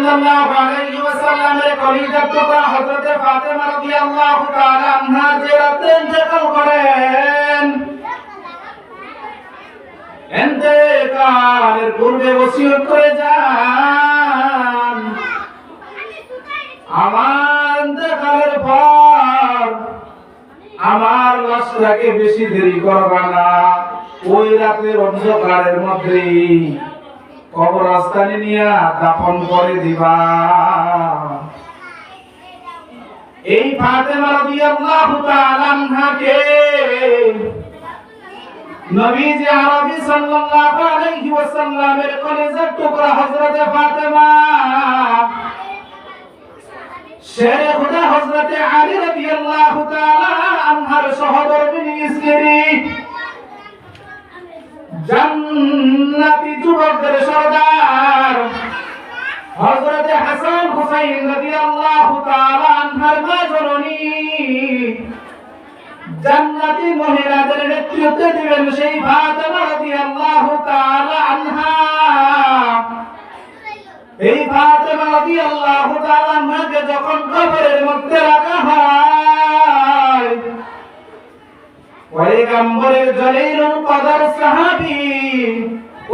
সাল্লাল্লাহু আলাইহি ওয়াসাল্লামের কলিজার টুকরা হযরত ফাতেমা রাদিয়াল্লাহু তাআলা আনহা যে রাতে ইন্তেকাল করেন, ইন্তেকালের পূর্বে ওসিয়ত করে যান, আমার ইন্তেকালের পর আমার লাশটাকে বেশি দেরি করবা না, ওই রাতের অন্ধকারের মধ্যেই কবরস্থানে নিয়ে দাফন করে দিবা। এই ফাতেমা রাদিয়াল্লাহু তাআলা আনহাকে নবীজি আরবি সাল্লাল্লাহু আলাইহি ওয়াসাল্লামের কলিজার টুকরা হযরত ফাতেমা শেরে খুদা হযরত আলী রাদিয়াল্লাহু তাআলা আনহার সহধর্মিণী স্ত্রী, জান্নাতি যুবকদের সরদার হযরত হাসান হুসাইন রাদিয়াল্লাহু তাআলা আনহার মা জননী, জান্নাতি মহিলাদের নেতৃত্ব দিবেন সেই ফাতেমা রাদিয়াল্লাহু তাআলা আনহা। এই ফাতেমা রাদিয়াল্লাহু তাআলা আনহাকে যখন কবরের মধ্যে রাখা হয়, পয়গম্বরের জলিলুল কদর সাহাবী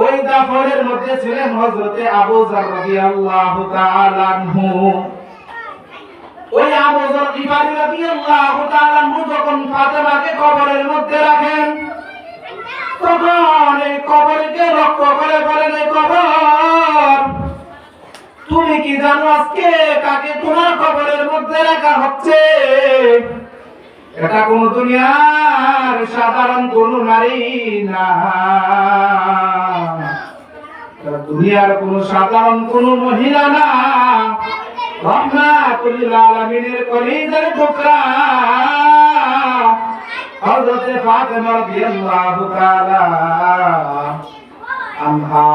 ওই দাফনের মধ্যে ছিলেন হযরতে আবু যর রাদিয়াল্লাহু তাআলা আনহু। ওই আবু যর গিফারি রাদিয়াল্লাহু তাআলা আনহু যখন ফাতেমাকে কবরের মধ্যে রাখেন, তখন এই কবরকে লক্ষ্য করে বলেন, এই কবর, তুমি কি জানো আজকে কাকে তোমার কবরের মধ্যে রাখা হচ্ছে? এটা কোন দুনিয়ার সাধারণ কোন নারী না, দুনিয়ার কোন সাধারণ কোন মহিলা না, রহমাতুল আলামিনের কলিজার টুকরা হযরত ফাতেমা রাদিয়াল্লাহু তাআলা আনহা।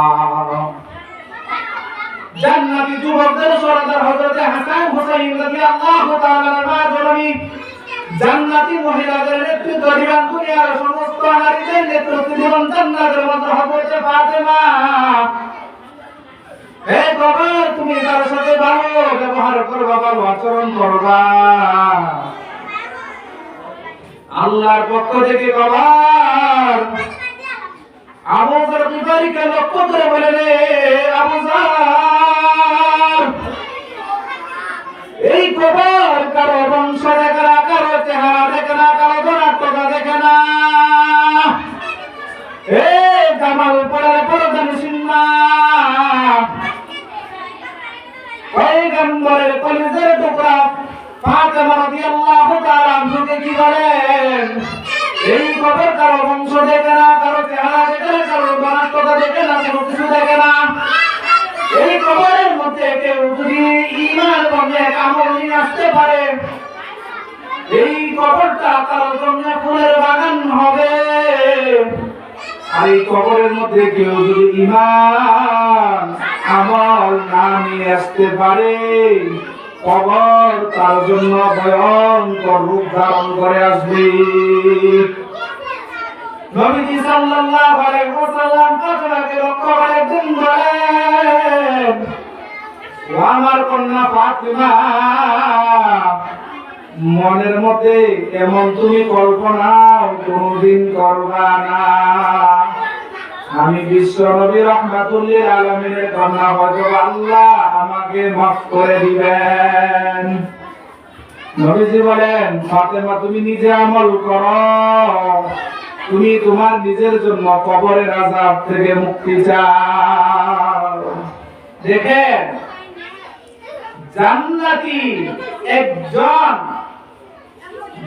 জান্নাতি যুবকদের সরদার হযরত হাসান হুসাইন রাদিয়াল্লাহু তাআলা মা জননী, জান্নাতি মহিলাদের নেতৃত্ব দিবেন, দুনিয়ার সমস্ত নারীদের নেতৃত্ব দিবেন জান্নাতের মধ্যে হযরত ফাতেমা। হে কবর, তুমি তার সাথে ভালো ব্যবহার করবা, ভালো আচরণ করবা। আল্লাহর পক্ষ থেকে কবর আবু যর গিফারিকে লক্ষ্য করে বলে, রে আবু যর, এই কবর কারো বংশ দেখে না, কারো চেহারা দেখে না, কারো ধনাত্মতা দেখে না, এই জামাল পরে পরদানশীল না, পয়গম্বরের কলিজার টুকরা ফাতেমা রাদিয়াল্লাহু তাআলা আনহাকে কি বলেন, এই কবর কারো বংশ দেখে না, কারো চেহারা দেখে না, কারো ধনাত্মতা দেখে না, কোনো কিছু দেখে না। এই কবরের মধ্যে কেউ যদি ঈমান বন্ধে আমল নিয়ে আসতে পারে, এই কবরটা তার জন্য ফুলের বাগান হবে। আর এই কবরের মধ্যে কেউ যদি ঈমান আমল না নিয়ে আসতে পারে, কবর তার জন্য ভয়ঙ্কর রূপ ধারণ করে আসবে। নবীজি সাল্লাল্লাহু আলাইহি ওয়াসাল্লাম ফাতেমাকে লক্ষ্য করে একদিন বলেন, ও আমার কন্যা ফাতেমা, মনের মধ্যে এমন তুমি কল্পনা কোনদিন করবা না, আমি বিশ্ব নবী রাহমাতুল লিল আলামিনের কন্যা, হয়তো আল্লাহ আমাকে মাফ করে দিবেন। নবীজি বলেন, ফাতেমা, তুমি নিজে আমল করো, তুমি তোমার নিজের জন্য কবরের আযাব থেকে মুক্তি চাও। দেখেন, জান্নাতি একজন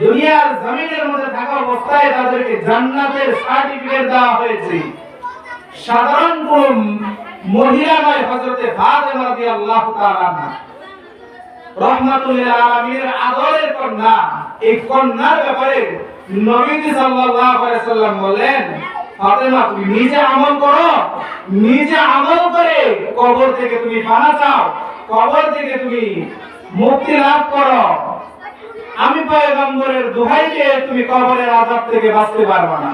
দুনিয়ার জমিনের মধ্যে থাকা অবস্থায় তাদেরকে জান্নাতের সার্টিফিকেট দেওয়া হয়েছে। সাধারণ কোন মহিলা নয়, হযরত ফাতেমা রাদিয়াল্লাহু তাআলা আনহা রহমাতুল লিল আলামিনের আদরের কন্যা। এই কন্যার ব্যাপারে নবীজি সাল্লাল্লাহু আলাইহি ওয়াসাল্লাম বলেন, ফাতেমা, তুমি নিজে আমল করো, নিজে আমল করে কবর থেকে তুমি পানা চাও, কবর থেকে তুমি মুক্তি লাভ করো। আমি পয়গম্বরের দোহাই দিয়ে তুমি কবরের আযাব থেকে বাঁচতে পারবে না।